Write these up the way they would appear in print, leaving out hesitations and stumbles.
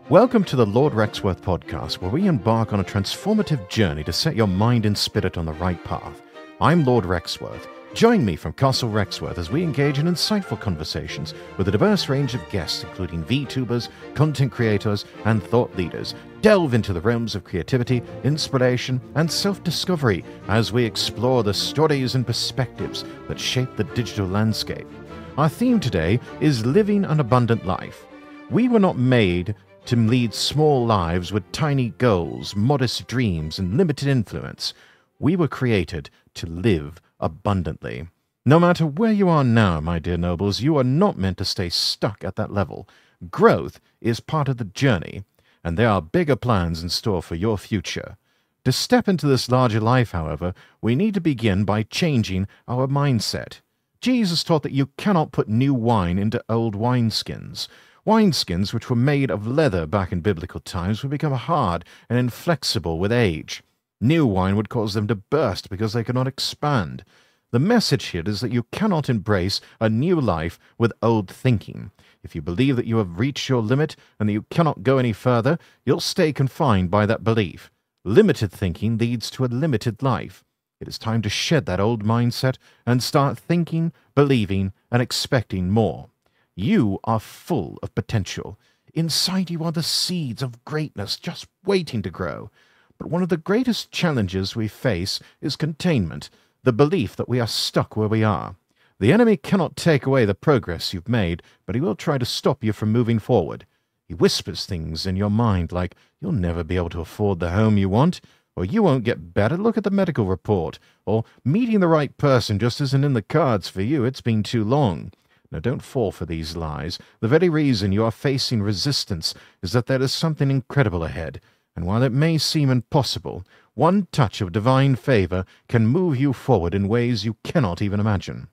Welcome to the Lord Rexworth podcast, where we embark on a transformative journey to set your mind and spirit on the right path. I'm Lord Rexworth. Join me from Castle Rexworth as we engage in insightful conversations with a diverse range of guests, including VTubers, content creators, and thought leaders. Delve into the realms of creativity, inspiration, and self-discovery as we explore the stories and perspectives that shape the digital landscape. Our theme today is living an abundant life. We were not made to lead small lives with tiny goals, modest dreams, and limited influence. We were created to live abundantly. No matter where you are now, my dear nobles, you are not meant to stay stuck at that level. Growth is part of the journey, and there are bigger plans in store for your future. To step into this larger life, however, we need to begin by changing our mindset. Jesus taught that you cannot put new wine into old wineskins. Wineskins, which were made of leather back in biblical times, would become hard and inflexible with age. New wine would cause them to burst because they could not expand. The message here is that you cannot embrace a new life with old thinking. If you believe that you have reached your limit and that you cannot go any further, you'll stay confined by that belief. Limited thinking leads to a limited life. It is time to shed that old mindset and start thinking, believing, and expecting more. You are full of potential. Inside you are the seeds of greatness just waiting to grow. But one of the greatest challenges we face is containment, the belief that we are stuck where we are. The enemy cannot take away the progress you've made, but he will try to stop you from moving forward. He whispers things in your mind like, you'll never be able to afford the home you want, or you won't get better, look at the medical report, or meeting the right person just isn't in the cards for you, it's been too long. Now, don't fall for these lies. The very reason you are facing resistance is that there is something incredible ahead. And while it may seem impossible, one touch of divine favor can move you forward in ways you cannot even imagine.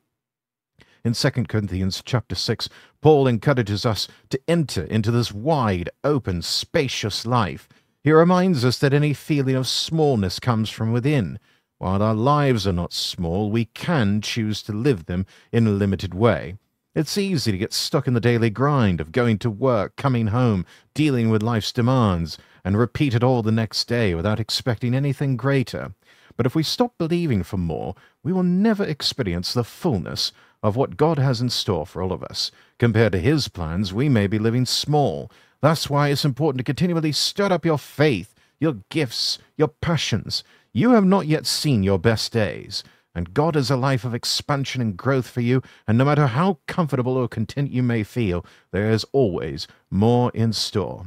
In 2 Corinthians chapter 6, Paul encourages us to enter into this wide, open, spacious life. He reminds us that any feeling of smallness comes from within. While our lives are not small, we can choose to live them in a limited way. It's easy to get stuck in the daily grind of going to work, coming home, dealing with life's demands, and repeat it all the next day without expecting anything greater. But if we stop believing for more, we will never experience the fullness of what God has in store for all of us. Compared to His plans, we may be living small. That's why it's important to continually stir up your faith, your gifts, your passions. You have not yet seen your best days. And God has a life of expansion and growth for you, and no matter how comfortable or content you may feel, there is always more in store.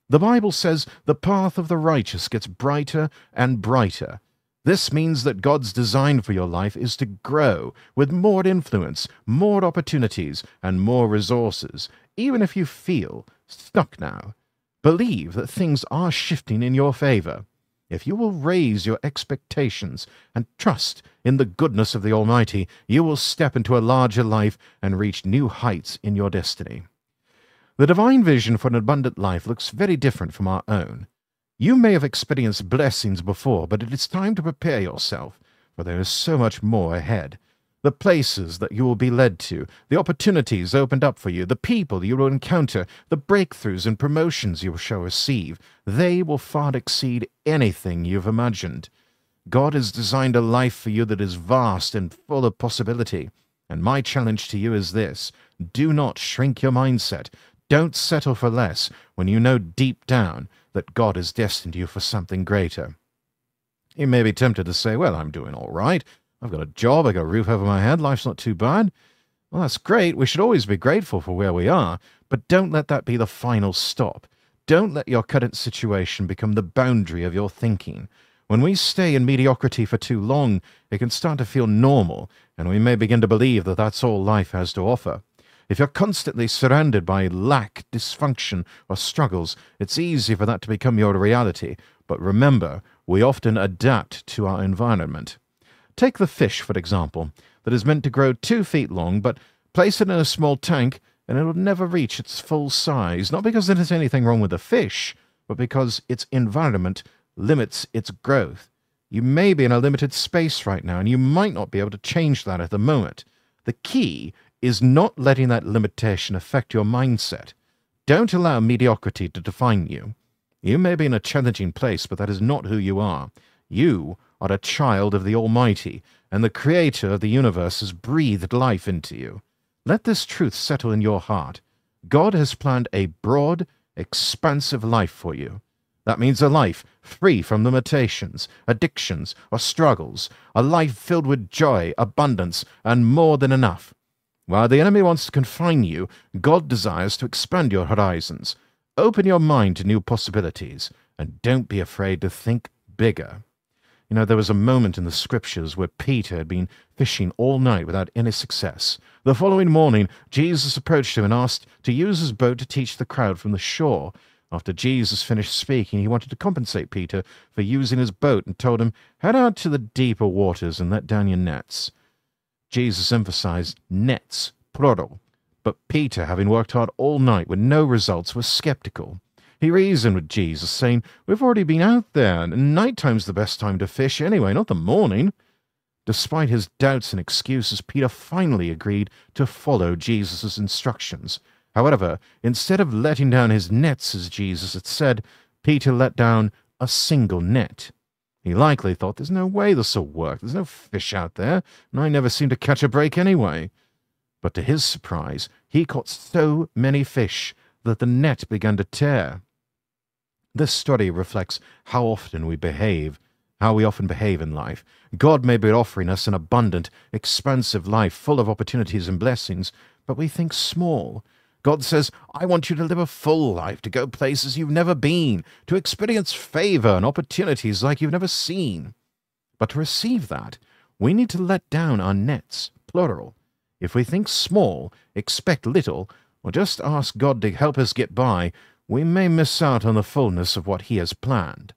The Bible says the path of the righteous gets brighter and brighter. This means that God's design for your life is to grow with more influence, more opportunities, and more resources, even if you feel stuck now. Believe that things are shifting in your favor. If you will raise your expectations and trust in the goodness of the Almighty, you will step into a larger life and reach new heights in your destiny. The divine vision for an abundant life looks very different from our own. You may have experienced blessings before, but it is time to prepare yourself, for there is so much more ahead. The places that you will be led to, the opportunities opened up for you, the people you will encounter, the breakthroughs and promotions you shall receive, they will far exceed anything you've imagined. God has designed a life for you that is vast and full of possibility. And my challenge to you is this: do not shrink your mindset. Don't settle for less when you know deep down that God has destined you for something greater. You may be tempted to say, well, I'm doing all right. I've got a job, I've got a roof over my head, life's not too bad. Well, that's great. We should always be grateful for where we are, but don't let that be the final stop. Don't let your current situation become the boundary of your thinking. When we stay in mediocrity for too long, it can start to feel normal, and we may begin to believe that that's all life has to offer. If you're constantly surrounded by lack, dysfunction, or struggles, it's easy for that to become your reality. But remember, we often adapt to our environment. Take the fish, for example, that is meant to grow 2 feet long, but place it in a small tank and it will never reach its full size, not because there is anything wrong with the fish, but because its environment limits its growth. You may be in a limited space right now, and you might not be able to change that at the moment. The key is not letting that limitation affect your mindset. Don't allow mediocrity to define you. You may be in a challenging place, but that is not who you are. You are a child of the Almighty, and the Creator of the universe has breathed life into you. Let this truth settle in your heart. God has planned a broad, expansive life for you. That means a life free from limitations, addictions, or struggles, a life filled with joy, abundance, and more than enough. While the enemy wants to confine you, God desires to expand your horizons. Open your mind to new possibilities, and don't be afraid to think bigger. You know, there was a moment in the scriptures where Peter had been fishing all night without any success. The following morning, Jesus approached him and asked to use his boat to teach the crowd from the shore. After Jesus finished speaking, he wanted to compensate Peter for using his boat and told him, "Head out to the deeper waters and let down your nets." Jesus emphasized nets, plural, but Peter, having worked hard all night with no results, was skeptical. He reasoned with Jesus, saying, "We've already been out there, and nighttime's the best time to fish anyway, not the morning." Despite his doubts and excuses, Peter finally agreed to follow Jesus' instructions. However, instead of letting down his nets, as Jesus had said, Peter let down a single net. He likely thought, "There's no way this'll work. There's no fish out there, and I never seem to catch a break anyway." But to his surprise, he caught so many fish that the net began to tear. This study reflects how we often behave in life. God may be offering us an abundant, expansive life full of opportunities and blessings, but we think small. God says, "I want you to live a full life, to go places you've never been, to experience favor and opportunities like you've never seen." But to receive that, we need to let down our nets, plural. If we think small, expect little, or just ask God to help us get by, we may miss out on the fullness of what He has planned.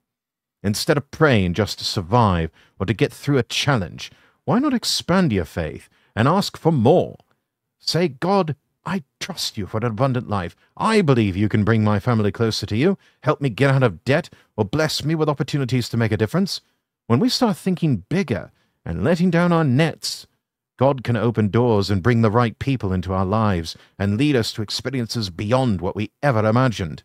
Instead of praying just to survive or to get through a challenge, why not expand your faith and ask for more? Say, "God, I trust you for an abundant life. I believe you can bring my family closer to you, help me get out of debt, or bless me with opportunities to make a difference." When we start thinking bigger and letting down our nets, God can open doors and bring the right people into our lives and lead us to experiences beyond what we ever imagined.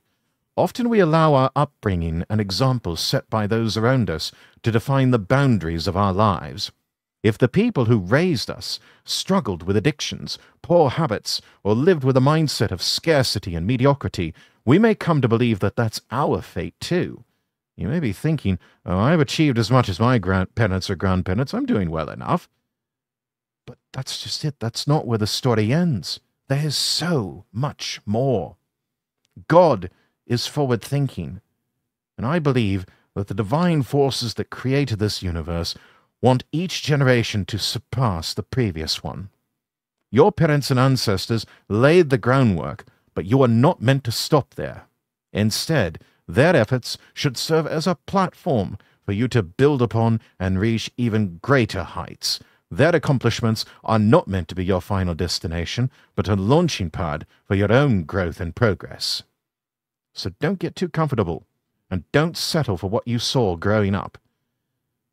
Often we allow our upbringing and examples set by those around us to define the boundaries of our lives. If the people who raised us struggled with addictions, poor habits, or lived with a mindset of scarcity and mediocrity, we may come to believe that that's our fate too. You may be thinking, "Oh, I've achieved as much as my parents or grandparents. I'm doing well enough." But that's just it. That's not where the story ends. There is so much more. God is forward-thinking, and I believe that the divine forces that created this universe want each generation to surpass the previous one. Your parents and ancestors laid the groundwork, but you are not meant to stop there. Instead, their efforts should serve as a platform for you to build upon and reach even greater heights. Their accomplishments are not meant to be your final destination, but a launching pad for your own growth and progress. So don't get too comfortable, and don't settle for what you saw growing up.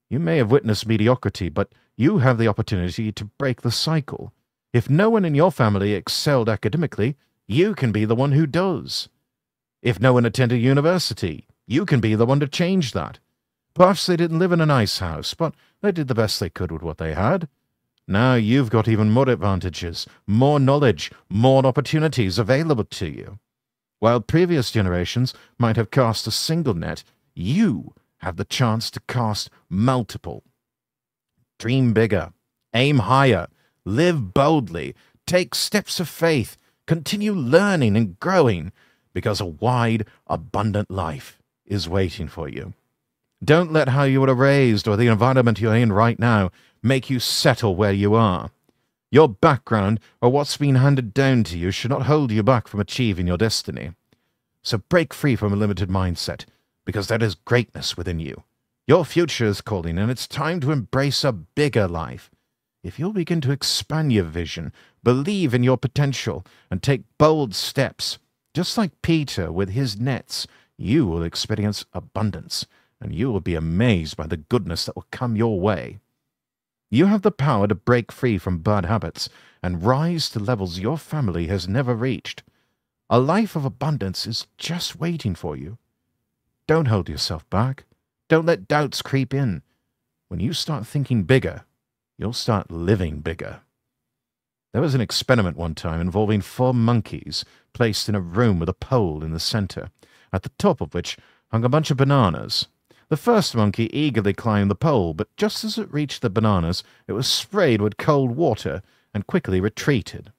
You may have witnessed mediocrity, but you have the opportunity to break the cycle. If no one in your family excelled academically, you can be the one who does. If no one attended university, you can be the one to change that. Perhaps they didn't live in a nice house, but they did the best they could with what they had. Now you've got even more advantages, more knowledge, more opportunities available to you. While previous generations might have cast a single net, you have the chance to cast multiple. Dream bigger, aim higher, live boldly, take steps of faith, continue learning and growing, because a wide, abundant life is waiting for you. Don't let how you were raised or the environment you're in right now make you settle where you are. Your background or what's been handed down to you should not hold you back from achieving your destiny. So break free from a limited mindset, because there is greatness within you. Your future is calling, and it's time to embrace a bigger life. If you'll begin to expand your vision, believe in your potential, and take bold steps, just like Peter with his nets, you will experience abundance, and you will be amazed by the goodness that will come your way. You have the power to break free from bad habits and rise to levels your family has never reached. A life of abundance is just waiting for you. Don't hold yourself back. Don't let doubts creep in. When you start thinking bigger, you'll start living bigger. There was an experiment one time involving 4 monkeys placed in a room with a pole in the center, at the top of which hung a bunch of bananas. The first monkey eagerly climbed the pole, but just as it reached the bananas, it was sprayed with cold water and quickly retreated.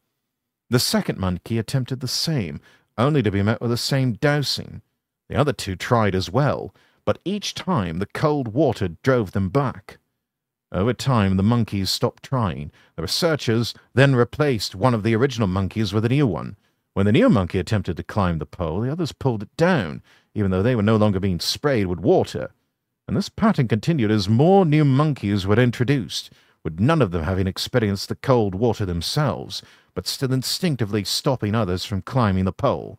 The second monkey attempted the same, only to be met with the same dousing. The other 2 tried as well, but each time the cold water drove them back. Over time, the monkeys stopped trying. The researchers then replaced one of the original monkeys with a new one. When the new monkey attempted to climb the pole, the others pulled it down, even though they were no longer being sprayed with water. And this pattern continued as more new monkeys were introduced, with none of them having experienced the cold water themselves, but still instinctively stopping others from climbing the pole.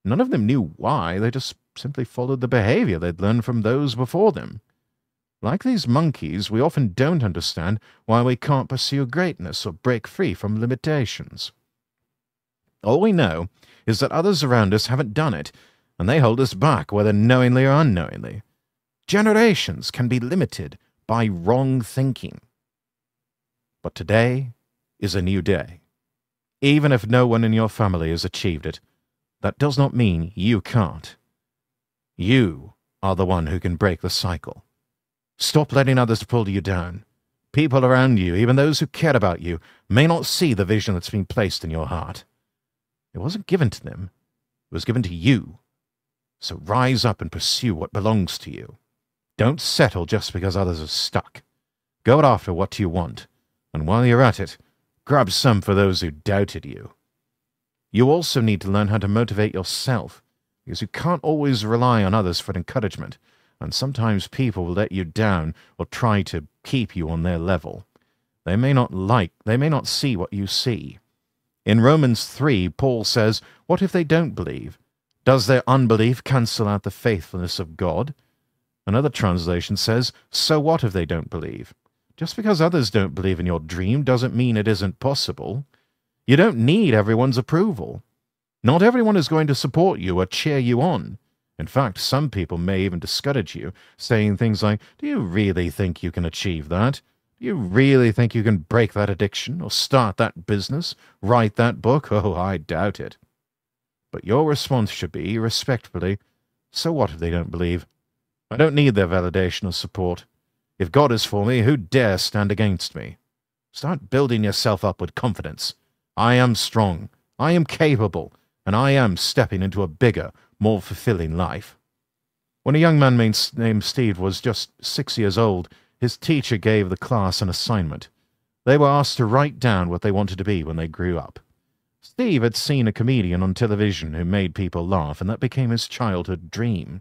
None of them knew why, they just simply followed the behavior they'd learned from those before them. Like these monkeys, we often don't understand why we can't pursue greatness or break free from limitations. All we know is that others around us haven't done it, and they hold us back, whether knowingly or unknowingly. Generations can be limited by wrong thinking. But today is a new day. Even if no one in your family has achieved it, that does not mean you can't. You are the one who can break the cycle. Stop letting others pull you down. People around you, even those who care about you, may not see the vision that's been placed in your heart. It wasn't given to them. It was given to you. So rise up and pursue what belongs to you. Don't settle just because others are stuck. Go after what you want, and while you're at it, grab some for those who doubted you. You also need to learn how to motivate yourself, because you can't always rely on others for encouragement, and sometimes people will let you down or try to keep you on their level. They may not see what you see. In Romans 3, Paul says, what if they don't believe? Does their unbelief cancel out the faithfulness of God? Another translation says, so what if they don't believe? Just because others don't believe in your dream doesn't mean it isn't possible. You don't need everyone's approval. Not everyone is going to support you or cheer you on. In fact, some people may even discourage you, saying things like, do you really think you can achieve that? Do you really think you can break that addiction or start that business, write that book? Oh, I doubt it. But your response should be, respectfully, so what if they don't believe? I don't need their validation or support. If God is for me, who dare stand against me? Start building yourself up with confidence. I am strong, I am capable, and I am stepping into a bigger, more fulfilling life. When a young man named Steve was just 6 years old, his teacher gave the class an assignment. They were asked to write down what they wanted to be when they grew up. Steve had seen a comedian on television who made people laugh, and that became his childhood dream.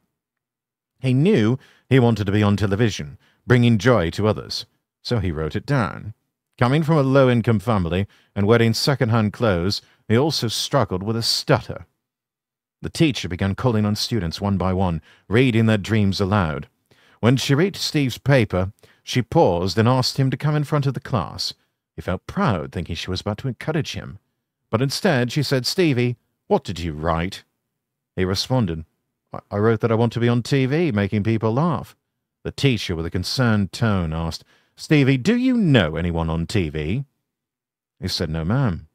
He knew he wanted to be on television, bringing joy to others, so he wrote it down. Coming from a low-income family and wearing second-hand clothes, he also struggled with a stutter. The teacher began calling on students one by one, reading their dreams aloud. When she reached Steve's paper, she paused and asked him to come in front of the class. He felt proud, thinking she was about to encourage him. But instead, she said, Stevie, what did you write? He responded, I wrote that I want to be on TV, making people laugh. The teacher, with a concerned tone, asked, Stevie, do you know anyone on TV? He said, no, ma'am.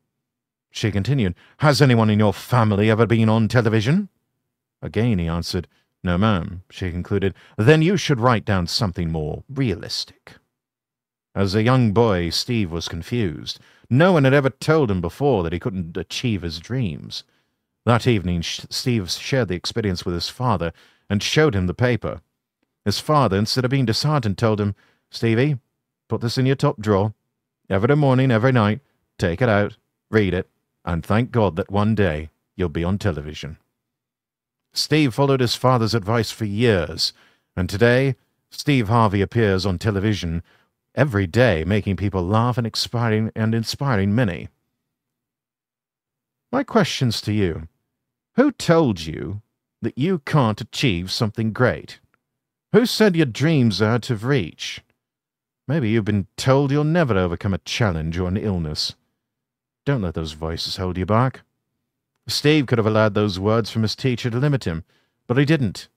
She continued, has anyone in your family ever been on television? Again he answered, no, ma'am. She concluded, then you should write down something more realistic. As a young boy, Steve was confused. No one had ever told him before that he couldn't achieve his dreams. That evening, Steve shared the experience with his father and showed him the paper. His father, instead of being disheartened, told him, Stevie, put this in your top drawer. Every morning, every night, take it out, read it, and thank God that one day you'll be on television. Steve followed his father's advice for years, and today, Steve Harvey appears on television every day, making people laugh and inspiring many. My questions to you. Who told you that you can't achieve something great? Who said your dreams are out of reach? Maybe you've been told you'll never overcome a challenge or an illness. Don't let those voices hold you back. Steve could have allowed those words from his teacher to limit him, but he didn't.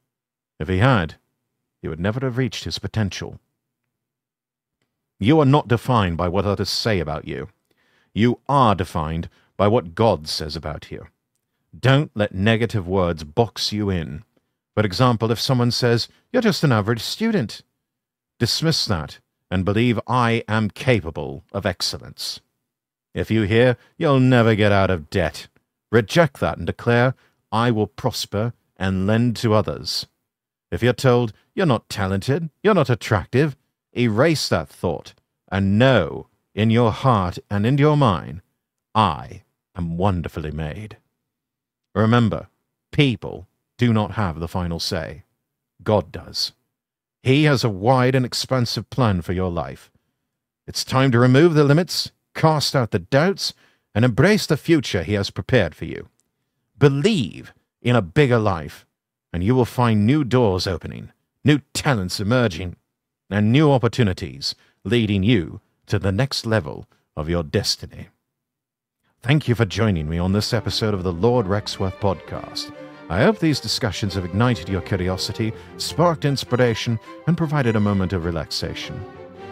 If he had, he would never have reached his potential. You are not defined by what others say about you. You are defined by what God says about you. Don't let negative words box you in. For example, if someone says, "You're just an average student," dismiss that and believe I am capable of excellence. If you hear, "You'll never get out of debt," reject that and declare, "I will prosper and lend to others." If you're told, "You're not talented, you're not attractive," erase that thought and know in your heart and in your mind, I am wonderfully made. Remember, people do not have the final say. God does. He has a wide and expansive plan for your life. It's time to remove the limits, cast out the doubts, and embrace the future He has prepared for you. Believe in a bigger life, and you will find new doors opening, new talents emerging, and new opportunities leading you to the next level of your destiny. Thank you for joining me on this episode of the Lord Rexworth podcast. I hope these discussions have ignited your curiosity, sparked inspiration, and provided a moment of relaxation.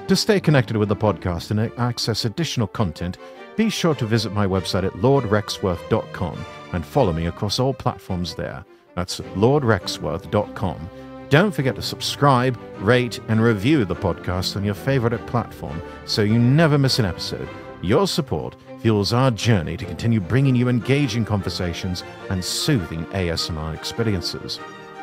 To stay connected with the podcast and access additional content, be sure to visit my website at lordrexworth.com and follow me across all platforms there. That's lordrexworth.com. Don't forget to subscribe, rate, and review the podcast on your favorite platform so you never miss an episode. Your support fuels our journey to continue bringing you engaging conversations and soothing ASMR experiences.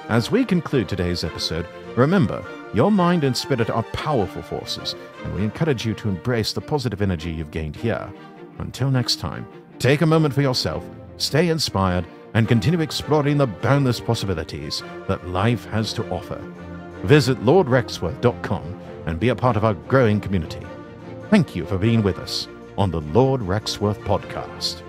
As we conclude today's episode, remember, your mind and spirit are powerful forces, and we encourage you to embrace the positive energy you've gained here. Until next time, take a moment for yourself, stay inspired, and continue exploring the boundless possibilities that life has to offer. Visit lordrexworth.com and be a part of our growing community. Thank you for being with us on the Lord Rexworth podcast.